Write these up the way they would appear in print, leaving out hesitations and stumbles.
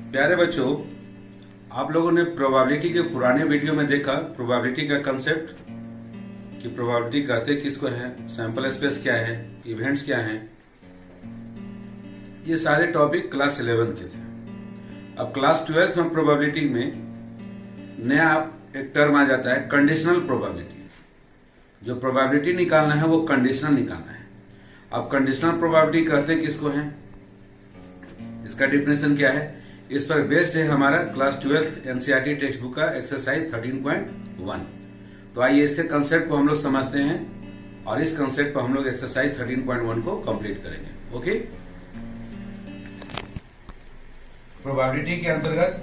प्यारे बच्चों, आप लोगों ने प्रोबेबिलिटी के पुराने वीडियो में देखा प्रोबेबिलिटी का कंसेप्ट कि प्रोबेबिलिटी कहते किसको है, सैंपल स्पेस क्या है, इवेंट्स क्या हैं। ये सारे टॉपिक क्लास 11 के थे। अब क्लास 12 में प्रोबेबिलिटी में नया एक टर्म आ जाता है कंडीशनल प्रोबेबिलिटी। जो प्रोबेबिलिटी निकालना है वो कंडीशनल निकालना है। अब कंडीशनल प्रोबेबिलिटी कहते किसको है, इसका डिफिनेशन क्या है, इस पर बेस्ड है हमारा क्लास 12 एनसीईआरटी टेक्स्ट बुक का एक्सरसाइज 13.1। तो आइए इसके कंसेप्ट को हम लोग समझते हैं और इस कंसेप्ट पर हम लोग एक्सरसाइज 13.1 को कंप्लीट करेंगे। ओके, प्रोबेबिलिटी के अंतर्गत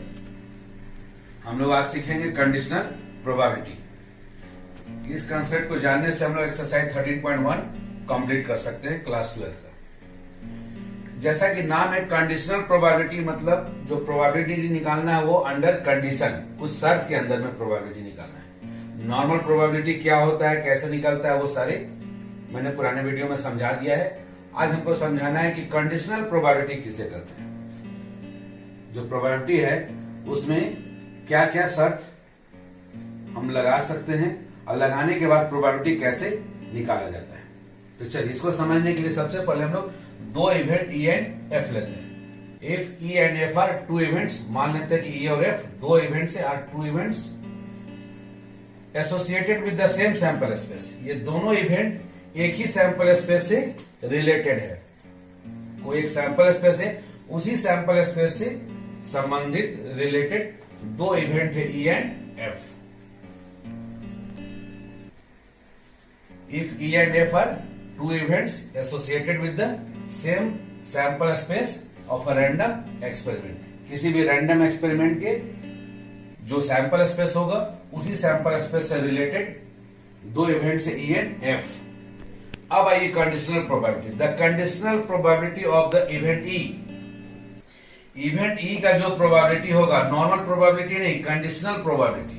हम लोग आज सीखेंगे कंडीशनल प्रोबेबिलिटी। इस कंसेप्ट को जानने से हम लोग एक्सरसाइज 13.1 कंप्लीट कर सकते हैं क्लास 12 का। जैसा कि नाम है कंडीशनल प्रोबेबिलिटी, मतलब जो प्रोबेबिलिटी निकालना है वो अंडर कंडीशन, कुछ शर्त के अंदर में प्रोबेबिलिटी निकालना है। नॉर्मल प्रोबेबिलिटी क्या होता है, कैसे निकलता है, वो सारे मैंने पुराने वीडियो में समझा दिया है। आज हमको समझाना है कि कंडीशनल प्रोबेबिलिटी किसे कहते हैं। जो प्रोबेबिलिटी है उसमें क्या क्या शर्त हम लगा सकते हैं और लगाने के बाद प्रोबेबिलिटी कैसे निकाला जाता है। तो चलिए इसको समझने के लिए सबसे पहले हम लोग दो इवेंट ई एंड एफ लेते हैं। If E and F are two events, मान लेते हैं कि ई और एफ दो इवेंट से are two events associated with the same sample space. ये दोनों इवेंट एक ही सैंपल स्पेस से रिलेटेड है। कोई एक सैंपल स्पेस है, उसी सैंपल स्पेस से संबंधित रिलेटेड दो इवेंट है ई and F. If E and F are two events associated with the same sample space of a random experiment। किसी भी रैंडम एक्सपेरिमेंट के जो सैंपल स्पेस होगा उसी सैंपल स्पेस से रिलेटेड दो इवेंट से ई एंड एफ। अब आइए conditional probability. The conditional probability of the event E. Event E का जो प्रोबेबिलिटी होगा, नॉर्मल प्रोबेबिलिटी नहीं, कंडीशनल प्रोबेबिलिटी।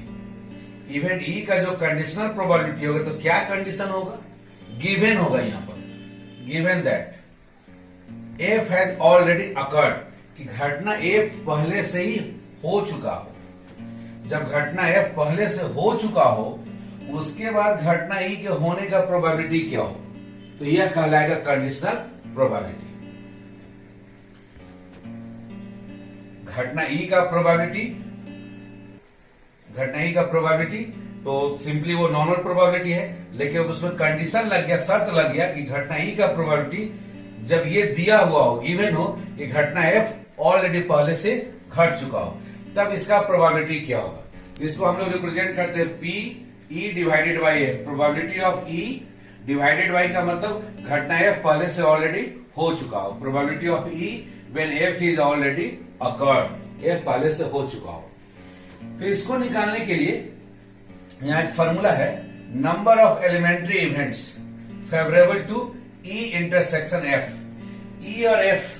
इवेंट ई का जो कंडीशनल प्रोबेबिलिटी होगा तो क्या कंडीशन होगा, गिवन होगा यहां पर, given that F has already occurred, कि घटना एफ पहले से ही हो चुका हो। जब घटना एफ पहले से हो चुका हो उसके बाद घटना ई के होने का प्रोबेबिलिटी क्या हो, तो यह कहलाएगा कंडीशनल प्रोबेबिलिटी। घटना ई का प्रोबेबिलिटी तो सिंपली वो नॉर्मल प्रोबेबिलिटी है, लेकिन उसमें कंडीशन लग गया, शर्त लग गया कि घटना ई का प्रोबेबिलिटी जब ये दिया हुआ हो, गिवन हो कि घटना एफ ऑलरेडी पहले से घट चुका हो, तब इसका प्रोबेबिलिटी क्या होगा। इसको हम लोग रिप्रेजेंट करते हैं P E divided by F. Probability of E divided by का मतलब घटना एफ पहले से ऑलरेडी हो चुका हो। Probability of E when F is already occurred, F पहले से हो चुका हो। तो इसको निकालने के लिए यहां एक फॉर्मूला है, number of elementary events favourable to E intersection F. E और एफ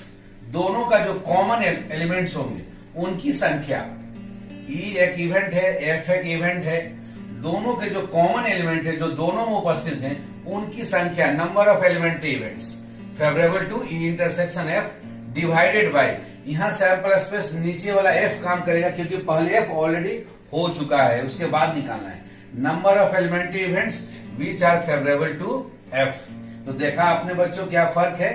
दोनों का जो कॉमन एलिमेंट्स होंगे उनकी संख्या, ई एक इवेंट है, एफ एक इवेंट है, दोनों के जो कॉमन एलिमेंट है जो दोनों में उपस्थित हैं उनकी संख्या, number of elementary events favourable to E intersection F divided by, यहां सैंपल स्पेस नीचे वाला एफ काम करेगा क्योंकि पहले एफ ऑलरेडी हो चुका है, उसके बाद निकालना है number of elementary events which are favourable to F. तो देखा आपने बच्चों क्या फर्क है,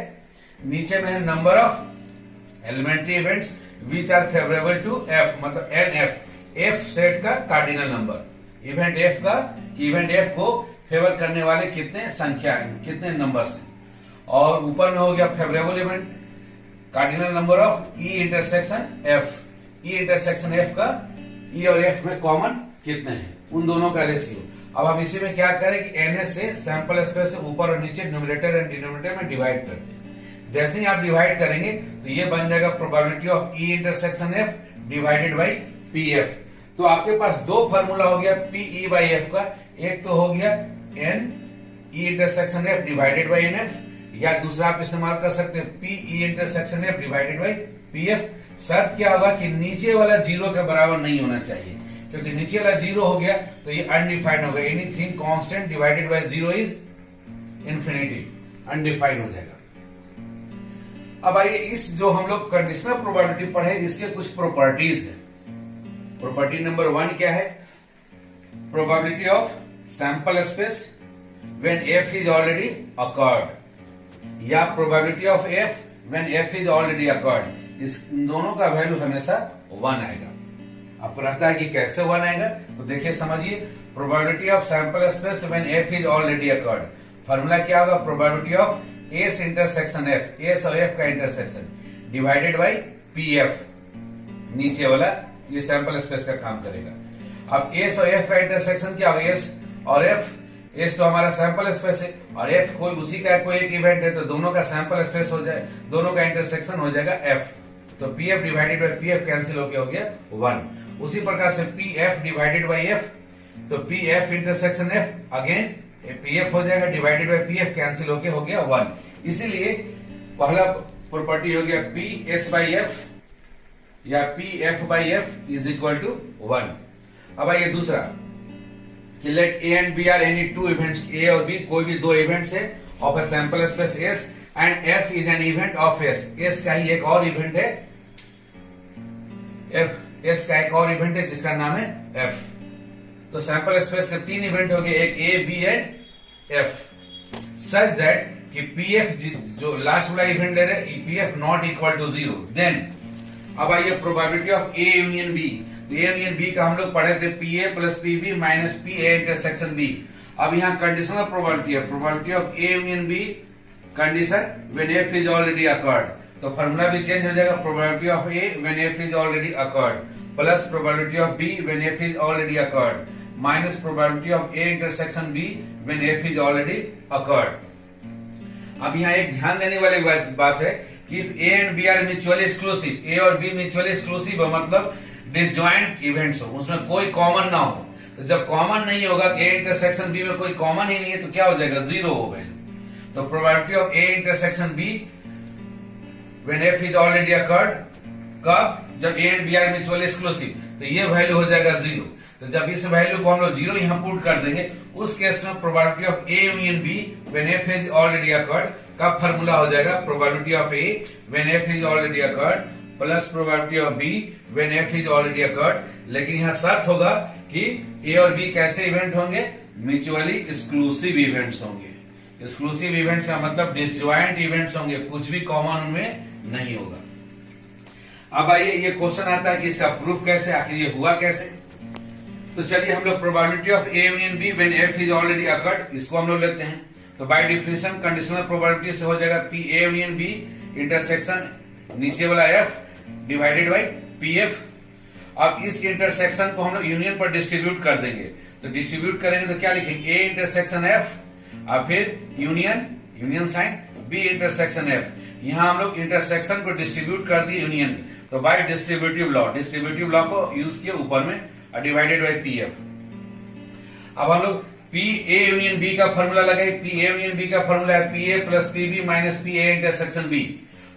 नीचे में है number of elementary events which are favourable to F, मतलब एन एफ, एफ सेट का कार्डिनल नंबर, इवेंट एफ का, इवेंट एफ को फेवर करने वाले कितने संख्या है, कितने नंबर्स हैं। और ऊपर में हो गया favourable event cardinal number of E intersection F, E intersection F का ई और एफ में कॉमन कितने हैं, उन दोनों का रेशियो। अब हम इसी में क्या करें कि एनएस से सैंपल स्पेस से ऊपर और नीचे न्यूमरेटर एंड डिनोमिनेटर में डिवाइड कर दें। जैसे ही आप डिवाइड करेंगे तो ये बन जाएगा probability of E intersection F divided by P F. तो आपके पास दो फॉर्मूला हो गया पी ई बाई एफ का, एक तो हो गया N E intersection F divided by N F, या दूसरा आप इस्तेमाल कर सकते हैं P E intersection F divided by P F. शर्त क्या होगा कि नीचे वाला जीरो के बराबर नहीं होना चाहिए, क्योंकि नीचे वाला जीरो हो गया तो ये अनडिफाइंड होगा। Anything constant divided by zero is infinity, undefined हो जाएगा। अब आइए इस जो हम लोग कंडीशनल प्रोबेबिलिटी पढ़े इसके कुछ प्रॉपर्टीज है। प्रॉपर्टी नंबर 1 क्या है? Probability of sample space when F is already occurred, या probability of F when F is already occurred. इस दोनों का वैल्यू हमेशा 1 आएगा। आपको लगता है कि कैसे 1 आएगा? तो देखिए समझिए, probability of sample space when F is already occurred, formula क्या होगा? Probability of S intersection F, S और एफ का intersection divided by P F, नीचे वाला ये सैंपल स्पेस का काम करेगा। अब एस और एफ का इंटरसेक्शन क्या होगा? एस और एफ, एस तो हमारा सैंपल स्पेस है और एफ कोई उसी का कोई एक इवेंट है, तो दोनों का सैंपल स्पेस हो जाए, दोनों का इंटरसेक्शन हो जाएगा एफ। तो P F divided by P F cancel होकर हो गया 1। उसी प्रकार से P F divided by F, तो P F intersection F again P F हो जाएगा divided by P F cancel होके हो गया 1। इसीलिए पहला प्रॉपर्टी हो गया पी एस बाई एफ या P F by F is equal to 1। अब आइए दूसरा कि let A and B are any two events, ए और बी कोई भी दो इवेंट्स है of a sample space S and F is an event of S, S का ही एक और इवेंट है, एफ एस का एक और इवेंट है जिसका नाम है एफ। तो सैंपल स्पेस के 3 इवेंट हो गए, एक A B and F, such that कि पी एफ जो लास्ट वाला इवेंट ले रहे P F not equal to 0। Then अब आइए probability of A union B, तो ए यूनियन बी का हम लोग पढ़े थे P A plus P B minus P A intersection B. अब यहाँ कंडीशनल प्रोबेबिलिटी है, probability of A union B condition when F is already occurred, तो फॉर्मूला भी चेंज हो जाएगा, probability of A when F is already occurred plus probability of B when F is already occurred minus probability of A intersection B when F is already occurred. अब यहाँ एक ध्यान देने वाली बात है कि if A and B are mutually exclusive, A और बी म्यूचुअली एक्सक्लूसिव मतलब डिसजॉइंट इवेंट्स हो, उसमें कोई कॉमन ना हो। तो जब कॉमन नहीं होगा, ए इंटरसेक्शन बी में कोई कॉमन ही नहीं है, तो क्या हो जाएगा? 0 हो वैल्यू। तो probability of A intersection B when F is already occurred, कब? जब A and B are mutually exclusive, तो ये वैल्यू हो जाएगा 0। तो जब इस वैल्यू को हम लोग 0 यहां पुट कर देंगे, उस केस में probability of A union B when F is already occurred का फॉर्मूला हो जाएगा probability of A when F is already occurred plus probability of B when F is already occurred. लेकिन यहाँ शर्त होगा कि ए और बी कैसे इवेंट होंगे? म्यूचुअली एक्सक्लूसिव इवेंट्स होंगे। एक्सक्लूसिव इवेंट्स का मतलब डिसजॉइंट इवेंट्स होंगे, कुछ भी कॉमन उनमें नहीं होगा। अब आइए ये क्वेश्चन आता है कि इसका प्रूफ कैसे, आखिर ये हुआ कैसे? तो चलिए हम लोग probability of A union B when F is already occurred इसको हम लोग लेते हैं। तो बाय डिफिनेशन कंडीशनल प्रोबेबिलिटी से हो जाएगा P A union B intersection नीचे वाला F divided by P F. अब इस इंटरसेक्शन को हम लोग यूनियन पर डिस्ट्रीब्यूट कर देंगे, तो डिस्ट्रीब्यूट करेंगे तो क्या लिखेंगे? ए इंटरसेक्शन एफ और फिर union, union sign B intersection F. यहां हम लोग इंटरसेक्शन को डिस्ट्रीब्यूट कर दिए यूनियन, तो बाय डिस्ट्रीब्यूटिव लॉ को यूज किए ऊपर में डिवाइडेड बाई पी एफ। अब हम लोग पी ए यूनियन बी का फॉर्मूला लगाए, पी ए यूनियन बी का फॉर्मूला है P A plus P B minus P A intersection B.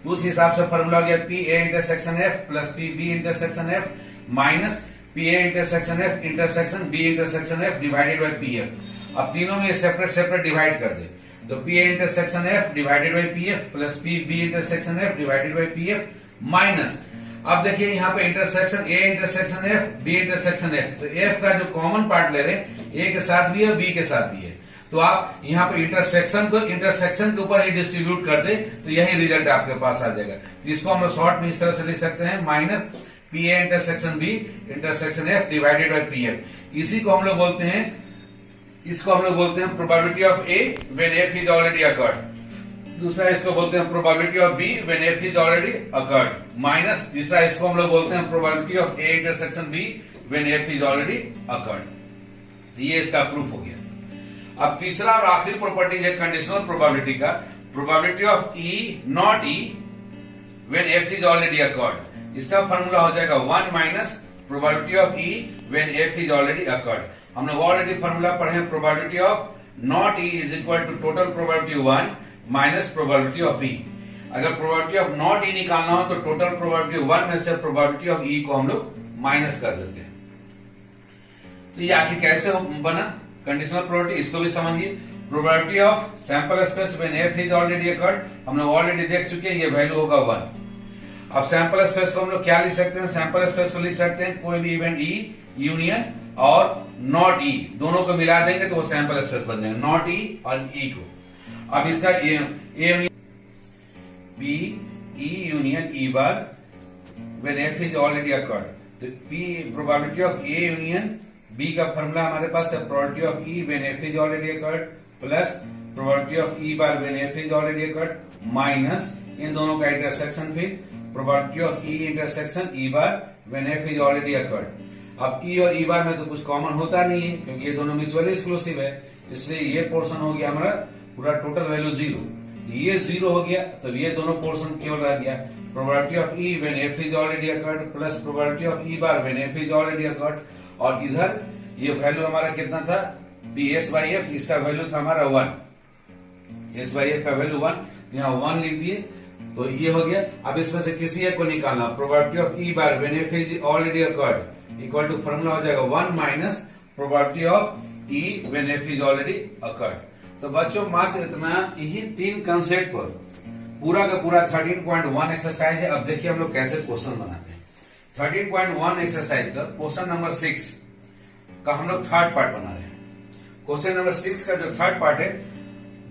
तो उस हिसाब से फॉर्मूला हो गया P A intersection F plus P B intersection F minus P A intersection F intersection B intersection F divided by P F. अब तीनों में separate separate divide कर दे, तो P A intersection F divided by P F plus P B intersection F divided by P F minus, अब देखिए यहाँ पे intersection A intersection F B intersection F, तो एफ का जो कॉमन पार्ट ले रहे हैं ए के साथ भी है बी के साथ भी है, तो आप यहाँ पे इंटरसेक्शन के ऊपर ही डिस्ट्रीब्यूट कर दे तो यही रिजल्ट आपके पास आ जाएगा। तो इसको हम लोग शॉर्ट में इस तरह से लिख सकते हैं minus P A intersection B intersection F divided by P F. इसी को हम लोग बोलते हैं, इसको हम लोग बोलते हैं probability of A when F is already occurred. दूसरा इसको बोलते हैं probability of B when F is already occurred minus तीसरा इसको हम लोग बोलते हैं probability of A intersection B when F is already occurred. ये इसका प्रूफ हो गया। अब तीसरा और आखिरी प्रॉपर्टी है कंडीशनल प्रोबेबिलिटी का, probability of E not E when F is already occurred. इसका फॉर्मूला हो जाएगा 1 minus probability of E when F is already occurred. हम लोग ऑलरेडी फॉर्मूला पढ़े, probability of not E is equal to total probability 1 minus probability of E. अगर probability of not ई निकालना हो तो टोटल प्रोबेबिलिटी 1 में से प्रोबेबिलिटी ऑफ ई को हम लोग माइनस कर देते हैं। तो ये आखिर कैसे बना कंडीशनल प्रोबेबिलिटी, इसको भी समझिए। Probability of sample space when F is already occurred हम लोग ऑलरेडी देख चुके हैं, ये वैल्यू होगा 1। अब सैंपल स्पेस को हम लोग क्या लिख सकते हैं? सैंपल स्पेस को लिख सकते हैं कोई भी इवेंट ई यूनियन और नॉट ई, दोनों को मिला देंगे तो वो सैंपल स्पेस बन जाएगा, नॉट ई और ई को। अब इसका A B E union E bar when F is already occurred, तो P probability of A union B का फॉर्मूला हमारे पास है probability of E when F is already occurred plus probability of E bar when F is already occurred minus इन दोनों का intersection, फिर probability of E intersection E bar when F is already occurred. अब E और ई बार में तो कुछ common होता नहीं है क्योंकि ये दोनों म्यूचुअली एक्सक्लूसिव है, इसलिए ये पोर्शन हो गया हमारा पूरा टोटल वैल्यू 0, ये 0 हो गया तो ये दोनों पोर्शन केवल रह गया probability of E when F is already occurred plus probability of E bar when F is already occurred. और इधर ये वैल्यू हमारा कितना था? पी एस बाई एफ, इसका वैल्यू था हमारा 1, एस बाई एफ का वैल्यू 1, यहाँ 1 लिख दिए तो ये हो गया। अब इसमें से किसी एक को निकालना, probability of E bar when F is already occurred equal to formula हो जाएगा 1 minus probability of E when F is already occurred. तो बच्चों मात्र इतना यही 3 कंसेप्ट पर पूरा का पूरा 13.1 एक्सरसाइज है। अब देखिए हम लोग कैसे क्वेश्चन बनाते हैं। 13.1 एक्सरसाइज का क्वेश्चन नंबर 6 का हम लोग थर्ड पार्ट बना रहे हैं। क्वेश्चन नंबर 6 का जो थर्ड पार्ट है,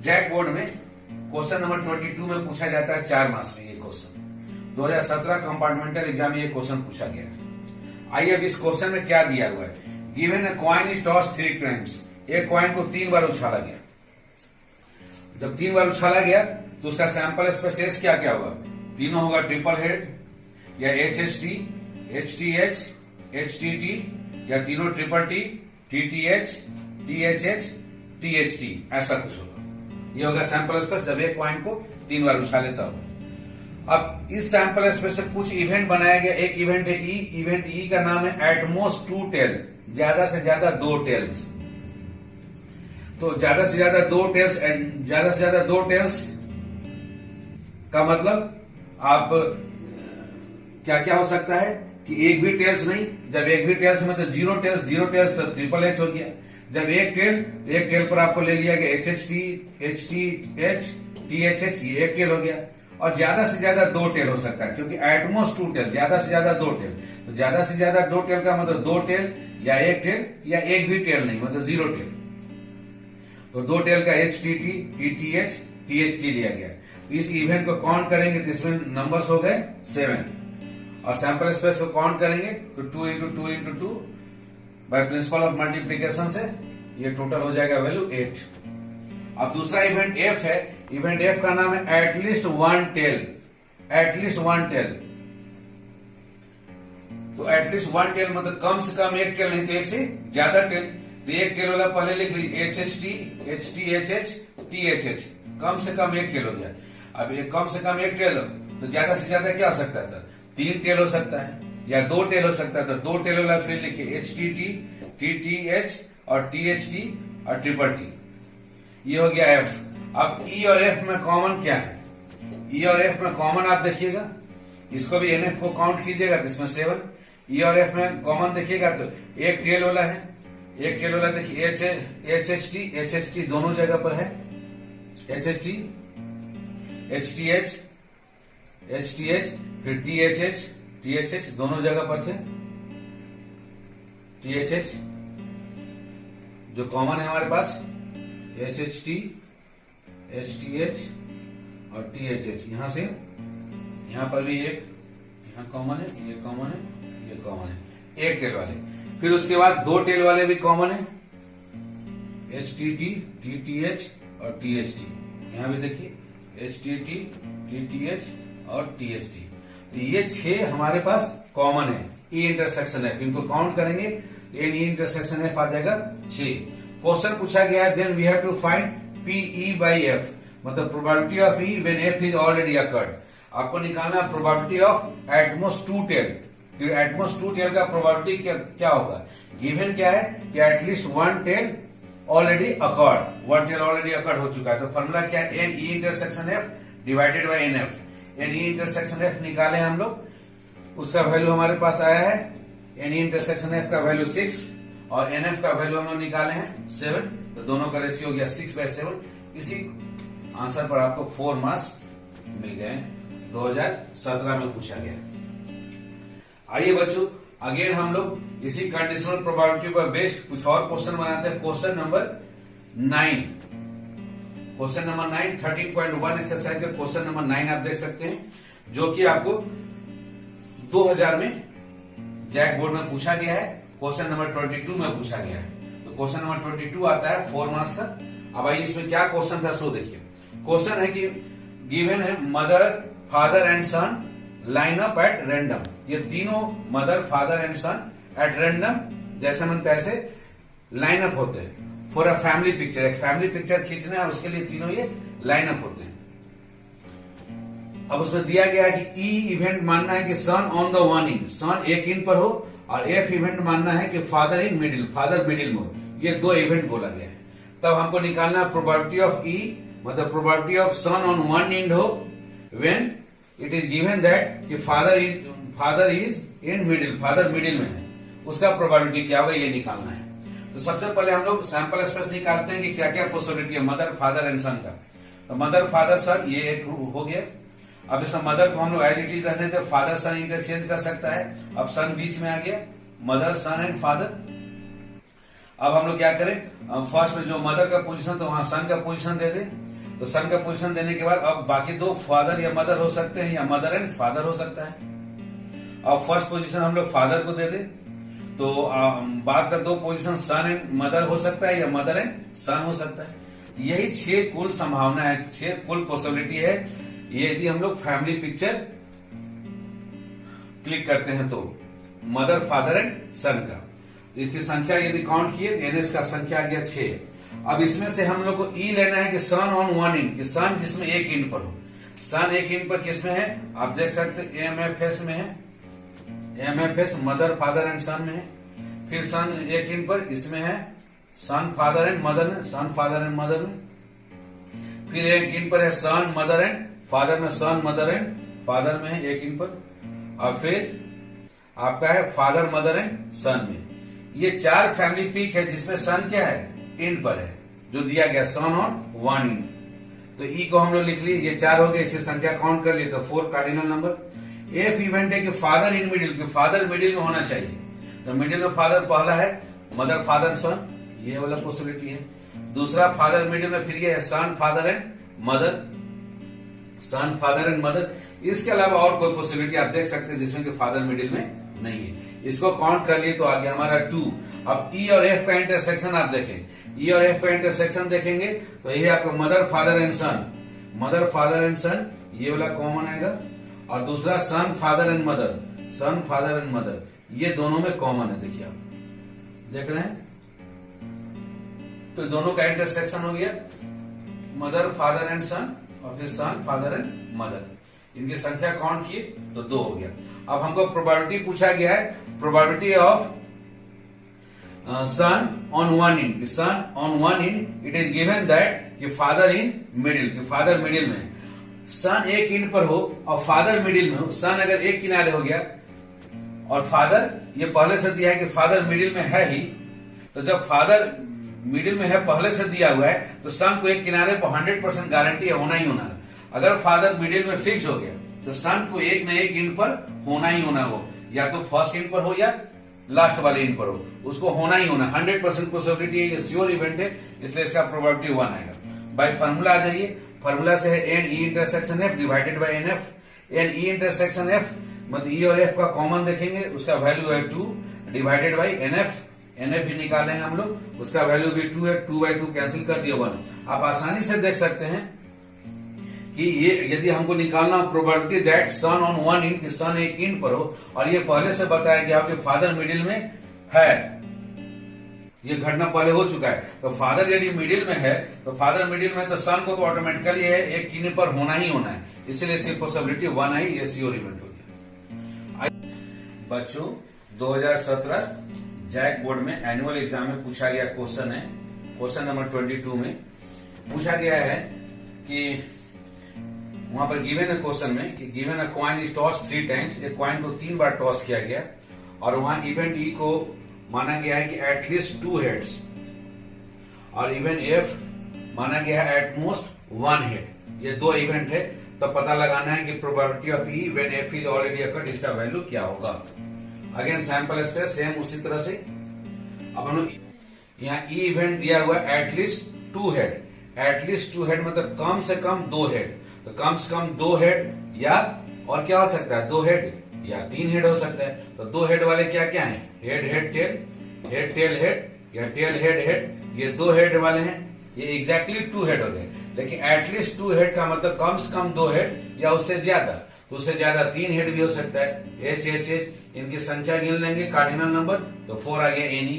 जैक बोर्ड में क्वेश्चन नंबर 22 में पूछा जाता है 4 मार्क्स में। ये क्वेश्चन 2017 कंपार्टमेंटल एग्जाम में ये क्वेश्चन पूछा गया है। आइए अब इस क्वेश्चन में क्या दिया हुआ है। Given a coin is toss 3 times, एक कॉइन को 3 बार उछाला गया। जब 3 बार उछाला गया तो उसका सैंपल स्पेस क्या क्या होगा? तीनों होगा ट्रिपल हेड या HHT, HTH, HTT या तीनों triple T, TTH, THH, THT, ऐसा कुछ होगा। ये होगा सैंपल स्पेस जब एक कॉइन को 3 बार उछाले तब। अब इस सैंपल स्पेस से कुछ इवेंट बनाया गया। एक इवेंट है ई, इवेंट ई का नाम है एटमोस्ट 2 टेल, ज्यादा से ज्यादा 2 टेल्स। तो ज्यादा से ज्यादा 2 टेल्स का मतलब आप क्या क्या हो सकता है कि एक भी टेल्स नहीं, जब एक भी टेल्स में तो 0 टेल्स तो ट्रिपल एच हो गया। जब एक टेल तो एक टेल पर आपको ले लिया गया HHT, HTH, THH, ये एक टेल हो गया। और ज्यादा से ज्यादा 2 टेल हो सकता है क्योंकि एटमोस्ट 2 टेल, ज्यादा से ज्यादा 2 टेल। तो ज्यादा से ज्यादा 2 टेल का मतलब 2 टेल या एक टेल या एक भी टेल नहीं, मतलब 0 टेल। तो 2 टेल का HTT, TTH, THT लिया गया। तो इस इवेंट को काउंट करेंगे तो इसमें नंबर्स हो गए 7 और सैंपल स्पेस को काउंट करेंगे तो 2 into 2 into 2 by principle of multiplication से ये टोटल हो जाएगा वैल्यू 8। अब दूसरा इवेंट एफ है। इवेंट एफ का नाम है एटलीस्ट 1 टेल, एटलीस्ट 1 टेल। तो एटलीस्ट 1 टेल मतलब कम से कम एक टेल नहीं तो एक से ज्यादा टेल। तो एक टेल वाला पहले लिख लीजिए HHT, HTHH, THH, कम से कम एक टेल हो गया। अब ये कम से कम एक टेल तो ज्यादा से ज्यादा क्या हो सकता था? 3 टेल हो सकता है या 2 टेल हो सकता है। तो 2 टेल वाला फिर लिखिए HTT, TTH और THT और ट्रिपल T, ये हो गया F। अब E और F में कॉमन क्या है? E और F में कॉमन आप देखिएगा, इसको भी NF को काउंट कीजिएगा तो इसमें 7। E और F में कॉमन देखिएगा तो एक टेल वाला है, एक टेल वाला देखिए HHT, HHT दोनों जगह पर है, HHT, HTH, HTH, फिर THH, THH दोनों जगह पर थे। THH जो कॉमन है हमारे पास HHT, HTH और THH, यहां से यहां पर भी एक यहां कॉमन है, ये कॉमन है, ये कॉमन है, एक टेल वाले। फिर उसके बाद 2 टेल वाले भी कॉमन है HTT, TTH और THT। यहां भी देखिए HTT, TTH और THT। तो ये 6 हमारे पास कॉमन है। ई इंटरसेक्शन एफ, इनको काउंट करेंगे तो ई इंटरसेक्शन एफ आ जाएगा 6। क्वेश्चन पूछा गया है then we have to find PE by F, मतलब probability of E when F is already occurred. आपको निकालना probability of at most 2 tail. At most 2 tail का प्रोबेबिलिटी क्या होगा? गिवन क्या है कि at least 1 tail already occurred, 1 tail already occurred हो चुका है। तो फॉर्मूला क्या है? N E intersection F divided by N F. N E intersection F निकाले हम लोग, उसका वैल्यू हमारे पास आया है एन ई इंटरसेक्शन एफ का वैल्यू 6 और एनएफ का वैल्यू हम लोग निकाले हैं 7, तो दोनों का रेशियो हो गया 6/7। इसी आंसर पर आपको 4 मार्क्स मिल गए, 2017 में पूछा गया। आइए बच्चों, अगेन हम लोग इसी कंडीशनल प्रोबेबिलिटी पर बेस्ड कुछ और क्वेश्चन बनाते हैं। क्वेश्चन नंबर 9, 13.1 एक्सरसाइज का क्वेश्चन नंबर 9 आप देख सकते हैं, जो कि आपको 2000 में जैक बोर्ड में पूछा गया है। क्वेश्चन नंबर 22 में पूछा गया है। तो क्वेश्चन नंबर 22 आता है 4 मार्क्स का। अब आइए इसमें क्या क्वेश्चन था सो देखिए। क्वेश्चन है कि गिवन है mother father and son line up at random. ये तीनों mother father and son at random जैसे मन तैसे लाइन अप होते हैं फॉर अ फैमिली पिक्चर। एक फैमिली पिक्चर खींचना है और उसके लिए तीनों ये लाइन अप होते हैं। अब उसमें दिया गया है कि ई इवेंट मानना है कि सन ऑन द वन इन, सन एक इन पर हो, और एफ इवेंट मानना है कि father in middle, father middle में हो। ये 2 इवेंट बोला गया है। तब हमको निकालना प्रोबेबिलिटी ऑफ ई, मतलब probability of son on one end हो when it is given that कि father is in middle, father middle में है, उसका प्रोबेबिलिटी क्या होगा ये निकालना है। तो सबसे पहले हम लोग सैंपल स्पेस निकालते हैं कि क्या क्या पॉसिबिलिटी है मदर फादर एंड सन का। तो मदर फादर सन ये एक हो गया। अब इसमें मदर को हम लोग एज इट इज रहने थे, फादर सन इंटरचेंज कर सकता है। अब सन बीच में आ गया, मदर सन एंड फादर। अब हम लोग क्या करें, फर्स्ट में जो मदर का पोजीशन तो वहां सन का पोजीशन दे दे। तो सन का पोजीशन देने के बाद अब बाकी 2 फादर या मदर हो सकते हैं या मदर एंड फादर हो सकता है। अब फर्स्ट पोजीशन हम लोग फादर को दे दे, तो बाद का 2 पोजीशन सन एंड मदर हो सकता है या मदर एंड सन हो सकता है। यही 6 कुल संभावना है, 6 कुल पॉसिबिलिटी है। ये यदि हम लोग फैमिली पिक्चर क्लिक करते हैं तो मदर फादर एंड सन का, इसकी संख्या यदि काउंट किए तो एनएस का संख्या आ गया 6। अब इसमें से हम लोग को ई लेना है कि सन ऑन वन इन, कि सन जिसमें एक इन पर हो। सन एक इन पर किसमें है आप देख सकते एमएफएस में है, एमएफएस मदर फादर एंड सन में है। फिर सन एक इन पर इसमें है सन फादर एंड मदर में, सन फादर एंड मदर में। फिर एक इन पर है सन मदर एंड फादर में, सन मदर एंड फादर में है एक इन पर। और फिर आपका है फादर मदर एंड सन में। ये 4 फैमिली पीक है जिसमें सन क्या है इन पर है, जो दिया गया सन ऑन वन इन। तो ई को हम लोग लिख लिए, ये 4 हो गए, इसकी संख्या काउंट कर लिए तो 4 कार्डिनल नंबर। एफ इवेंट है कि फादर इन मिडिल, कि फादर मिडिल में होना चाहिए। तो मिडिल में फादर पहला है मदर फादर सन, ये वाला पॉसिबिलिटी है। दूसरा फादर मिडिल में, फिर ये है सन father and mother, son father and mother. इसके अलावा और कोई पॉसिबिलिटी आप देख सकते हैं जिसमें कि फादर मिडिल में नहीं है। इसको काउंट कर लिए तो आ गया हमारा 2। अब ई और एफ का इंटरसेक्शन आप देखें, ई और एफ का इंटरसेक्शन देखेंगे तो ये आपका mother father and son, mother father and son ये वाला कॉमन आएगा। और दूसरा son father and mother, son father and mother, ये दोनों में कॉमन है। देखिए आप देख रहे हैं, तो दोनों का इंटरसेक्शन हो गया मदर फादर एंड सन, और फिर सन फादर एंड मदर। इनकी संख्या काउंट की तो 2 हो गया। अब हमको प्रोबेबिलिटी पूछा गया है, probability of son on one end, son on one end it is given that कि फादर इन मिडिल, कि फादर मिडिल में है। सन एक इन पर हो और फादर मिडिल में हो। सन अगर एक किनारे हो गया और फादर ये पहले से दिया है कि फादर मिडिल में है ही, तो जब फादर मिडिल में है पहले से दिया हुआ है तो सन को एक किनारे पर 100% गारंटी है, होना ही होना है। अगर फादर मिडिल में फिक्स हो गया तो सन को एक न एक इन पर होना ही होना हो, या तो फर्स्ट इन पर हो या लास्ट वाले इन पर हो, उसको होना ही होना। 100% पॉसिबिलिटी है, ये श्योर इवेंट है, इसलिए इसका प्रोबेबिलिटी 1 आएगा। बाय फार्मूला आ जाइए, फार्मूला से है N E intersection F divided by N F. N E intersection F मतलब ई और एफ का कॉमन देखेंगे, उसका वैल्यू है 2 divided by N F. N F भी निकाले हैं हम लोग, उसका वैल्यू भी 2 है, 2/2 कैंसिल कर दिया 1। आप आसानी से देख सकते हैं कि ये यदि हमको निकालना probability that son on one end, कि सन एक इन पर हो और ये पहले से बताया गया कि फादर मिडिल में है, ये घटना पहले हो चुका है, तो फादर यदि मिडिल में है तो फादर मिडिल में तो सन को तो ऑटोमेटिकली है एक इन पर होना ही होना है, इसलिए इसकी पॉसिबिलिटी 1 आई, ये श्योर इवेंट हो गया। बच्चों 2017 जैक बोर्ड में एनुअल एग्जाम में पूछा गया क्वेश्चन है, क्वेश्चन नंबर 22 में पूछा गया है कि वहां पर गिवन है क्वेश्चन में कि given a coin is toss 3 times, एक कॉइन को 3 बार टॉस किया गया और वहां इवेंट ई को माना गया है कि एटलीस्ट 2 हेड्स, और इवन एफ माना गया है एटमोस्ट 1 हेड। ये 2 इवेंट है, तो पता लगाना है कि probability of E when F is already occurred, इसका वैल्यू क्या होगा। अगेन सैंपल स्पेस सेम उसी तरह से। अब हम लोग यहाँ ई इवेंट दिया हुआ एटलीस्ट 2 हेड, एटलीस्ट 2 हेड मतलब कम से कम 2 हेड, तो कम से कम 2 हेड या और क्या हो सकता है 2 हेड या 3 हेड हो सकता है। तो 2 हेड वाले क्या क्या है, head head tail, head tail head या टेल हेड हेड, ये 2 हेड वाले हैं, ये एग्जैक्टली 2 हेड हो गए। लेकिन एटलीस्ट 2 हेड का मतलब कम से कम 2 हेड या उससे ज्यादा, तो उससे ज्यादा 3 हेड भी हो सकता है। एच एच एच इनकी संख्या गिन लेंगे कार्डिनल नंबर, तो 4 आ गया एनी।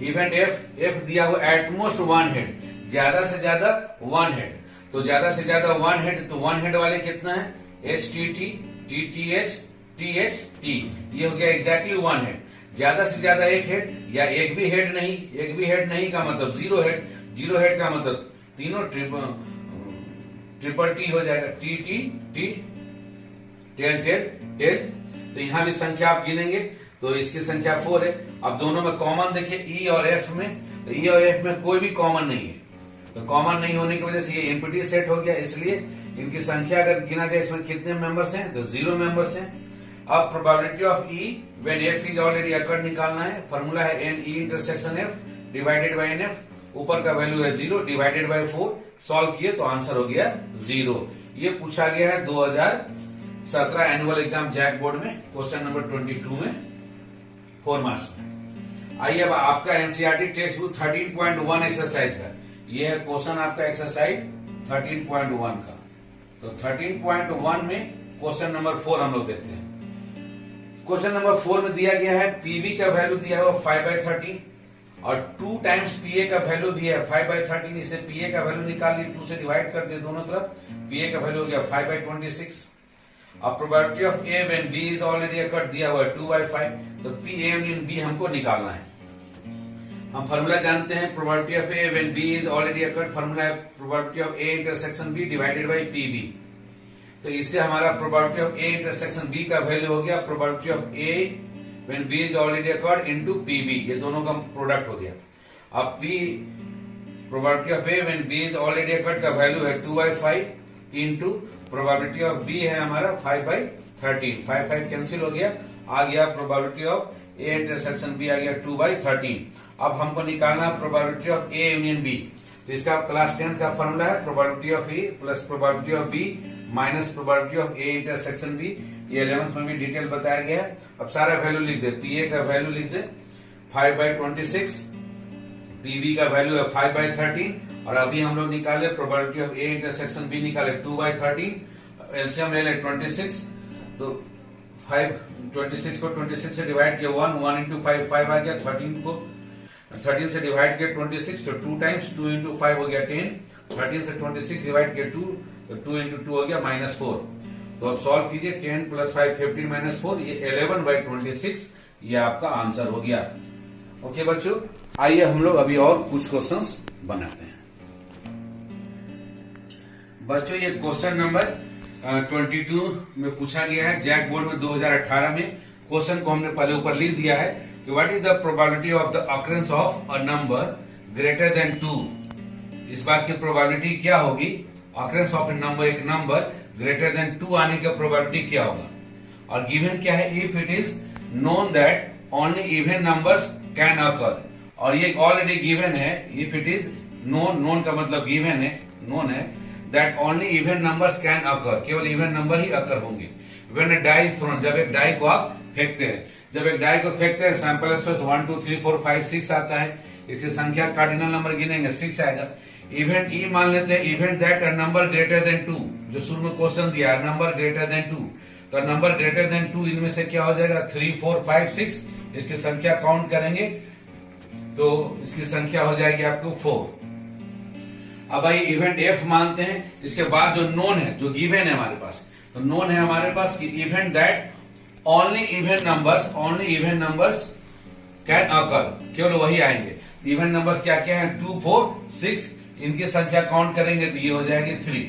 इवेंट एफ, एफ दिया हुआ एटमोस्ट 1 हेड, ज्यादा से ज्यादा 1 हेड, तो ज्यादा से ज्यादा 1 हेड, तो 1 हेड वाले कितना है, H T T, T T H, T H T, ये हो गया एग्जैक्टली 1 हेड। ज्यादा से ज्यादा 1 हेड या एक भी हेड नहीं, एक भी हेड नहीं का मतलब 0 हेड, 0 हेड का मतलब तीनों ट्रिपल टी हो जाएगा, T T T, tail tail tail. तो यहां भी संख्या आप गिनेंगे तो इसकी संख्या 4 है। अब दोनों में कॉमन देखिए ई और एफ में, तो ई और एफ में कोई भी कॉमन नहीं है, तो कॉमन नहीं होने की वजह से ये एम्प्टी सेट हो गया, इसलिए इनकी संख्या अगर गिना जाए इसमें कितने मेंबर्स हैं, तो 0 मेंबर्स हैं। अब probability of E when F is already occurred निकालना है। फॉर्मूला है N E intersection F divided by N F, ऊपर का वैल्यू है 0 डिवाइडेड बाय 4, सॉल्व किए तो आंसर हो गया 0। ये पूछा गया है 2017 एनुअल एग्जाम जैक बोर्ड में, क्वेश्चन नंबर 22 में 4 मार्क्स में। आइए अब आपका एनसीईआरटी टेक्स्ट बुक 13.1 एक्सरसाइज का, ये है क्वेश्चन आपका एक्सरसाइज 13.1 का। तो 13.1 में क्वेश्चन नंबर 4 हम लोग देखते हैं। क्वेश्चन नंबर 4 में दिया गया है पीबी का वैल्यू दिया हुआ 5/13 और 2 टाइम्स पीए का वैल्यू दिया है 5/13। इसे पीए का वैल्यू निकाल लिए, 2 से डिवाइड कर दिए दोनों तरफ, पीए का वैल्यू हो गया 5/26। अब probability of A when B is already occurred दिया हुआ है 2/5, तो पी ए इन बी हमको निकालना है। हम फॉर्मूला जानते हैं probability of A when B is already occurred, formula है probability of A intersection B divided by PB. तो इससे हमारा probability of A intersection B का वैल्यू हो गया probability of A when B is already occurred into PB, ये दोनों का प्रोडक्ट हो गया। अब P probability of A when B is already occurred का वैल्यू है 2/5 इनटू प्रोबेबिलिटी ऑफ बी है हमारा 5/13, 5 कैंसिल हो गया, आ गया probability of A intersection B आ गया 2/13। अब हमको निकालना है probability of A union B, तो इसका क्लास 10 का फॉर्मूला है probability of A plus probability of B minus probability of A intersection B. ये 11th में भी डिटेल बताया गया है। अब सारा वैल्यू लिख दे, पीए का वैल्यू लिख दे 5/26, पीबी का वैल्यू है 5/13, और अभी हम लोग निकाले probability of A intersection B निकाले 2/13, एलसीएम ले ले 26, तो 26 को 26 से डिवाइड किया 1 इंटू 5 आ गया, 13 को 13 से डिवाइड किया 26, तो 2 टाइम्स 2 इंटू 5 हो गया 10, 13 से 26 डिवाइड किया 2, तो 2 इंटू 2 हो गया -4। तो अब सॉल्व कीजिए, 10 + 5 15 - 4, ये 11/26 ये आपका आंसर हो गया। ओके बच्चों, आइए हम लोग अभी और कुछ क्वेश्चंस बनाते हैं। बच्चों ये क्वेश्चन नंबर 22 में पूछा गया है जैक बोर्ड में 2018 में। क्वेश्चन को हमने पहले ऊपर लिख दिया है कि what is the probability of the occurrence of a number greater than 2। इस बात की प्रोबेबिलिटी क्या होगी, अकरेंस ऑफ ए नंबर, एक नंबर ग्रेटर देन 2 आने का प्रोबेबिलिटी क्या होगा। और गिवन क्या है, if it is known that only even numbers can occur, और ये ऑलरेडी गिवन है। If it is known, known का मतलब गिवन है, नोन है that only even numbers can occur, केवल इवन नंबर ही अकर होंगे। When a die is thrown, जब एक डाई को आप फेंकते हैं, जब एक डाई को फेंकते हैं सैंपल स्पेस 1 2 3 4 5 6 आता है, इसकी संख्या कार्डिनल नंबर गिनेंगे 6 आएगा। इवेंट ई मान लेते हैं, event that a number greater than 2, जो शुरू में क्वेश्चन दिया नंबर ग्रेटर देन 2, तो नंबर ग्रेटर देन 2 इनमें से क्या हो जाएगा 3 4 5 6, इसकी संख्या काउंट करेंगे तो इसकी संख्या हो जाएगी आपको 4। अब भाई इवेंट एफ मानते हैं, इसके बाद जो नोन है, जो गिवन है हमारे पास, तो नोन है हमारे पास कि event that only even numbers can occur, केवल वही आएंगे। इवन नंबर्स क्या क्या है 2 4 6, इनकी संख्या काउंट करेंगे तो ये हो जाएगी 3।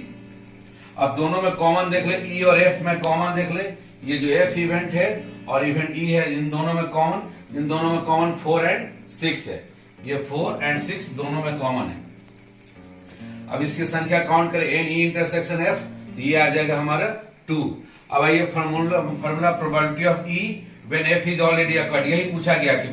अब दोनों में कॉमन देख ले, ई और एफ में कॉमन देख ले, ये जो एफ इवेंट है और इवेंट ई है, इन दोनों में कॉमन इन दोनों में कॉमन 4 एंड 6 है, ये 4 एंड 6 दोनों में कॉमन है। अब इसकी संख्या काउंट करें एन ई इंटरसेक्शन एफ, तो ये आ जाएगा हमारा 2। अब आइए formula probability of E when F is already occurred, यही पूछा गया कि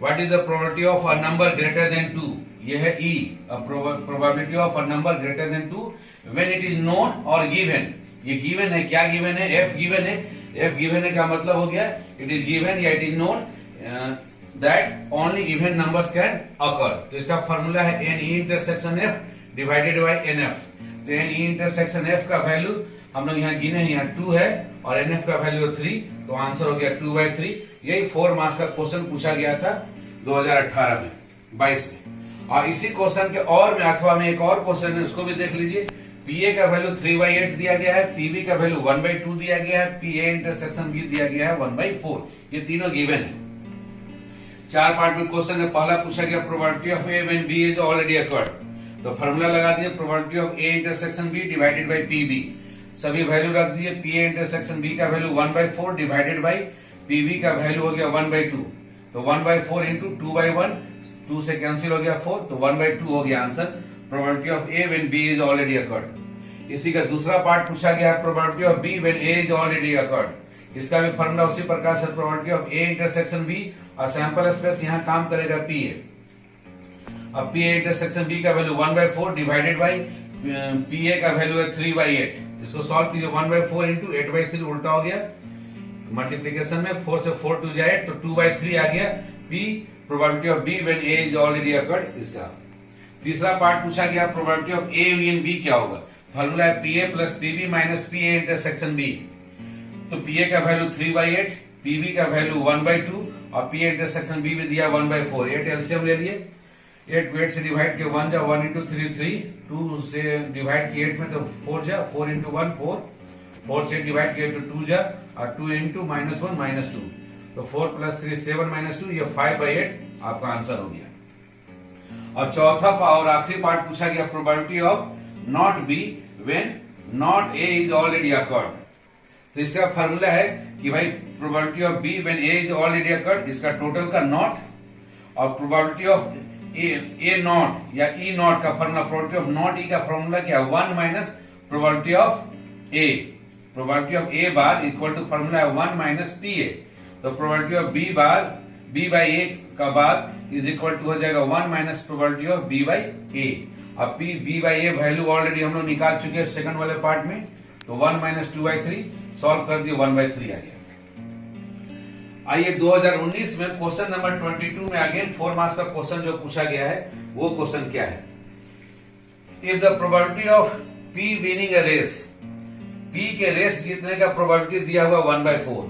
what is the probability of a number greater than 2, ये है ई, probability of a number greater than 2 when it is known और गिवन। ये गिवन है, क्या गिवन है? एफ गिवन है। एफ गिवन है का मतलब हो गया इट इज गिवन या it is known that only even numbers can occur. तो इसका फॉर्मूला है N E intersection F divided by N F. तो एन ई इंटरसेक्शन एफ का वैल्यू हम लोग यहाँ गिने हैं, यहाँ 2 है और एन एफ का वैल्यू 3, तो आंसर हो गया 2/3। यही 4 मार्क्स का क्वेश्चन पूछा गया था 2018 में 22 में। और इसी क्वेश्चन के और में अथवा में एक और क्वेश्चन है, उसको भी देख लीजिए। पीए का वैल्यू 3/8 दिया गया है, पीबी का वैल्यू 1/2 दिया गया है, पीए इंटरसेक्शन बी दिया गया है 1/4। ये तीनों गिवन है। 4 पार्ट में क्वेश्चन है। पहला पूछा गया probability of A when B is already occurred, तो फॉर्मूला लगा दिए probability of A intersection B divided by P B. सभी वैल्यू रख दिए। पीए इंटरसेक्शन बी का वैल्यू 1/4 डिवाइडेड बाय पीबी का वैल्यू हो गया 1/2, तो 1/4 इंटू 2/1, 2 से कैंसिल हो गया 4, तो 1/2 हो गया answer probability of A when B is already occurred. इसी का दूसरा पार्ट पूछा गया है probability of B when A is already occurred. इसका भी फॉर्मूला उसी प्रकार से probability of A intersection B और सैंपल स्पेस यहाँ काम करेगा पीए। अब पीए इंटरसेक्शन बी का वैल्यू 1/4 डिवाइडेड बाई पीए का वैल्यू है 3/8। इसको सॉल्व कीजिए, 1/4 इंटू 8/3 उल्टा हो गया मल्टीप्लीकेशन में, 4 से 4 2 जाए तो 2/3 आ गया। P probability of B when A is already occurred इसका। तीसरा पार्ट पूछा गया probability of A union B क्या होगा। फॉर्मूला है P A plus P B minus P A intersection B. तो पीए का वैल्यू 3/8, पीबी का वैल्यू 1/2 और पीए इंटरसेक्शन बी भी दिया 1/4। 8 एलसीएम ले लिए, 8 को 8 से डिवाइड किया 1 जा 1 इंटू 3 3, 2 से डिवाइड किया 8 में तो 4 जा 4 इंटू 1 4, 4 से डिवाइड किया तो 2 जा और 2 इंटू -1 -2, तो 4 + 3 7 -2, ये 5/8 आपका आंसर हो गया। और चौथा और आखिरी पार्ट पूछा गया probability of not B when not A is already occurred. तो इसका फॉर्मूला है कि भाई probability of B when A is already occurred, इसका टोटल का नॉट, और प्रोबेबिलिटी ऑफ ए नॉट या ई नॉट का formula, probability of not E का फॉर्मूला क्या है 1 minus probability of A. Probability of A bar equal to formula है 1 minus P A. तो probability of B bar B by A का बाद is equal to हो जाएगा 1 minus probability of B by A. अब P B by A value already हम लोग निकाल चुके हैं सेकंड वाले पार्ट में, तो 1 माइनस 2/3 सॉल्व कर दिए 1/3 आ गया। आइए 2019 में क्वेश्चन नंबर 22 में अगेन 4 मार्क्स का क्वेश्चन जो पूछा गया है वो क्वेश्चन क्या है। If the probability of P winning a race, P के रेस जीतने का प्रोबेबिलिटी दिया हुआ 1/4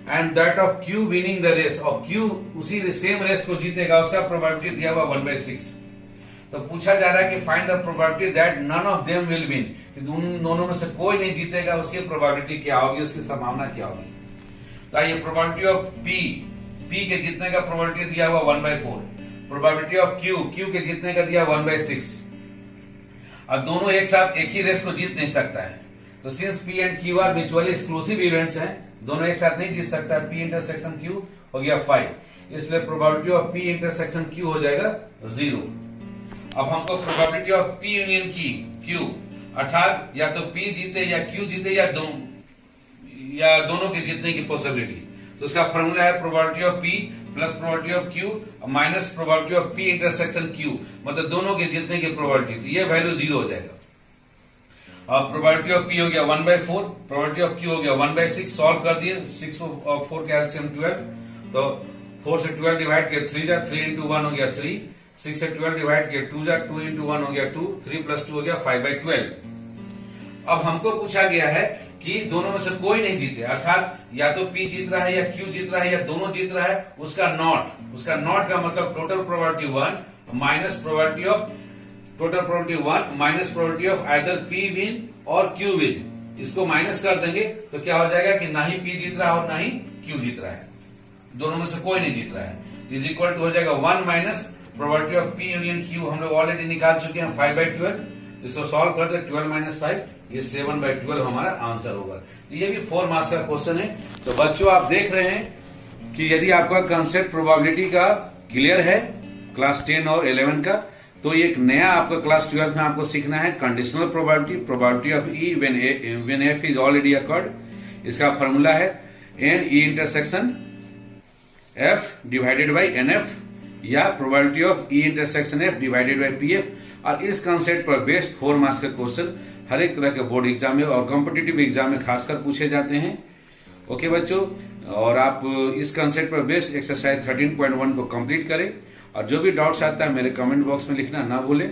and that of Q winning the race, और क्यू उसी सेम रेस को जीतेगा उसका प्रोबेबिलिटी दिया हुआ 1/6। तो पूछा जा रहा है कि find the probability that none of them will win, उन दोनों में से कोई नहीं जीतेगा, उसकी प्रोबेबिलिटी क्या होगी, उसकी संभावना क्या होगी। तो ये प्रोबेबिलिटी ऑफ पी के जीतने का प्रोबेबिलिटी दिया हुआ 1/4, प्रोबेबिलिटी ऑफ क्यू के जीतने का दिया 1/6। अब दोनों एक साथ एक ही रेस को जीत नहीं सकता है, तो since P and Q R mutually exclusive events हैं, दोनों एक साथ नहीं जीत सकता है। पी इंटरसेक्शन क्यू हो गया 5, इसलिए probability of P intersection Q हो जाएगा 0। अब हमको probability of P union Q, अर्थात या तो पी जीते या क्यू जीते या दोनों के जीतने की पॉसिबिलिटी, तो उसका फॉर्मूला है probability of P plus probability of Q minus probability of P intersection Q, मतलब दोनों के जीतने की प्रोबेबिलिटी, तो ये वैल्यू 0 हो जाएगा। अब प्रोबेबिलिटी ऑफ पी हो गया 1/4, प्रोबेबिलिटी ऑफ क्यू हो गया 1/6, सॉल्व कर दिए 6 और 4 का एलसीएम 12, तो 4 से 12 डिवाइड किया 3 जा 3 इंटू 1 हो गया 3, 6 से 12 डिवाइड किया 2 जा 2 इंटू 1 हो गया 2, 3 + 2 हो गया 5/12। अब हमको पूछा गया है कि दोनों में से कोई नहीं जीते, अर्थात या तो पी जीत रहा है या क्यू जीत रहा है या दोनों जीत रहा है, उसका नॉट का मतलब total probability 1 minus probability of total probability 1 minus probability of either P win और क्यू विन। इसको माइनस कर देंगे तो क्या हो जाएगा कि ना ही पी जीत रहा है और ना ही क्यू जीत रहा है, दोनों में से कोई नहीं जीत रहा है, इज इक्वल टू हो जाएगा 1 minus probability of P union Q हम लोग ऑलरेडी निकाल चुके हैं 5/12, इसको सॉल्व कर दे 12 - 5, ये 7/12 हमारा आंसर होगा। तो ये भी 4 मार्क्स का क्वेश्चन है। तो बच्चों आप देख रहे हैं कि यदि आपका कंसेप्ट प्रोबेबिलिटी का क्लियर है क्लास 10 और 11 का, तो एक नया आपका क्लास 12 में आपको सीखना है conditional probability of E when F is already occurred. इसका फॉर्मूला है N E intersection F divided by N F, या probability of E intersection F divided by P F. और इस कंसेप्ट पर बेस्ड 4 मार्क्स का क्वेश्चन हर एक तरह के बोर्ड एग्जाम में और कॉम्पिटिटिव एग्जाम में खासकर पूछे जाते हैं। ओके बच्चों, और आप इस कंसेप्ट पर बेस्ड एक्सरसाइज 13.1 को कंप्लीट करें, और जो भी डाउट्स आता है मेरे कमेंट बॉक्स में लिखना ना भूलें।